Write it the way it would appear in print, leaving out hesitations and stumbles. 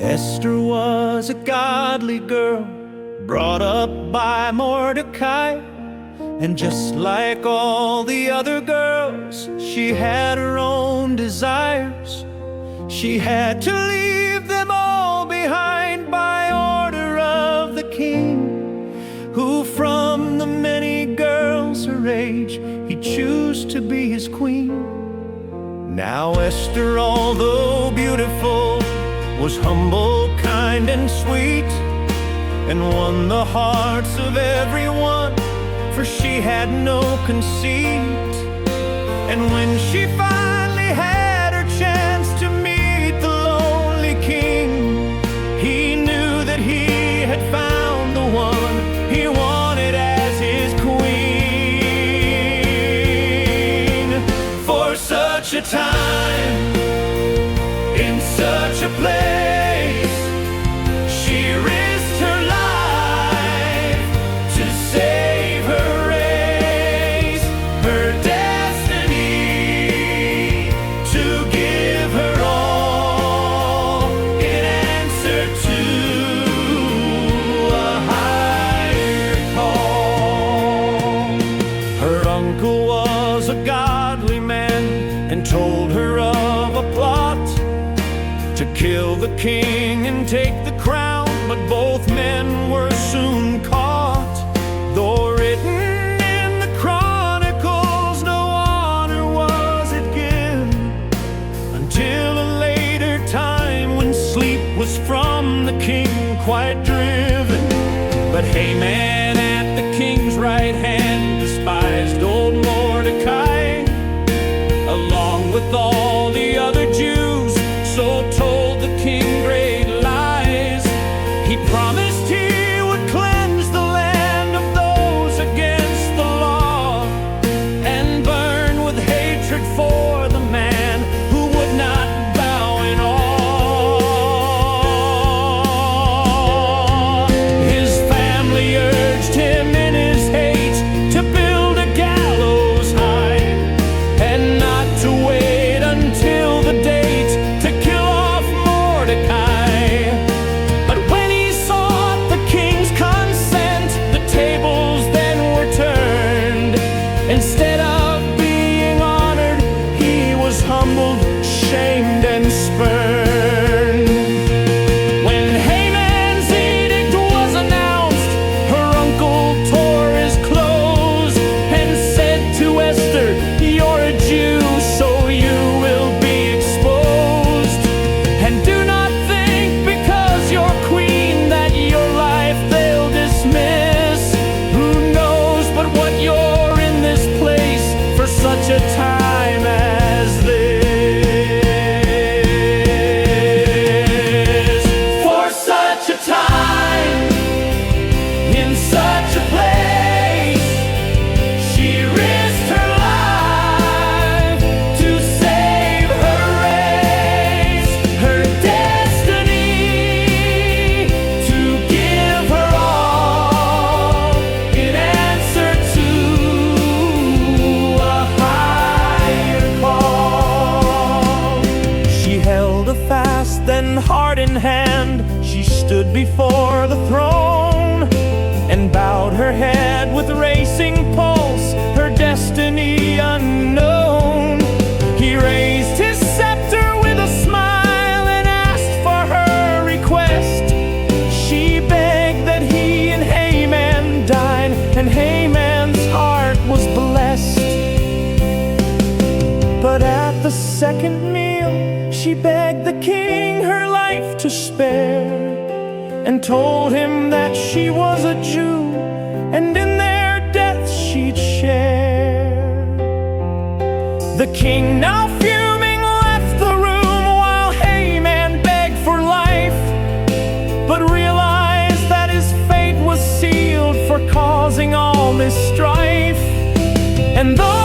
Esther was a godly girl, brought up by Mordecai. And just like all the other girls, she had her own desires. She had to leave them all behind by order of the king, who from the many girls her age, he chose to be his queen. Now Esther, although beautiful, was humble, kind, and sweet, and won the hearts of everyone, for she had no conceit. And when she finally had her chance to meet the lonely king, he knew that he had found the one he wanted as his queen. For such a time, in such a place, she risked her life to save her race, her destiny, to give her all in answer to a higher call. Her uncle was a godly man and told her of a plot to kill the king and take the crown, but both men were soon caught. Though written in the chronicles, no honor was it given until a later time, when sleep was from the king quite driven. But Haman at the king's right hand despised old Mordecai, along with all the other Jews, so told the king great lies. He promised he would cleanse the land of those against the law, and burn with hatred for the man who would not bow in awe. His family urged him in his hate to build a gallows high, and not to wait until the date to kill off Mordecai. But when he sought the king's consent, the tables then were turned. Instead of being honored, he was humbled, shamed, and spurned. When Haman's edict was announced, her uncle tore his clothes and said to Esther, "You're a Jew, so you will be exposed. And do not think because you're queen that your life they'll dismiss. Who knows but what you're in this place for such a time as this." For such a time, in such a place, she risked her life to save her race, her destiny, to give her all in answer to a higher call. She held a fast, then heart in hand, she stood before the throne, and bowed her head with racing pulse, her destiny unknown. He raised his scepter with a smile and asked for her request. She begged that he and Haman dine, and Haman's heart was blessed. But at the second meal, she begged the king her life to spare, and told him that she was a Jew, and in their deaths she'd share. The king, now fuming, left the room while Haman begged for life, but realized that his fate was sealed for causing all this strife. And though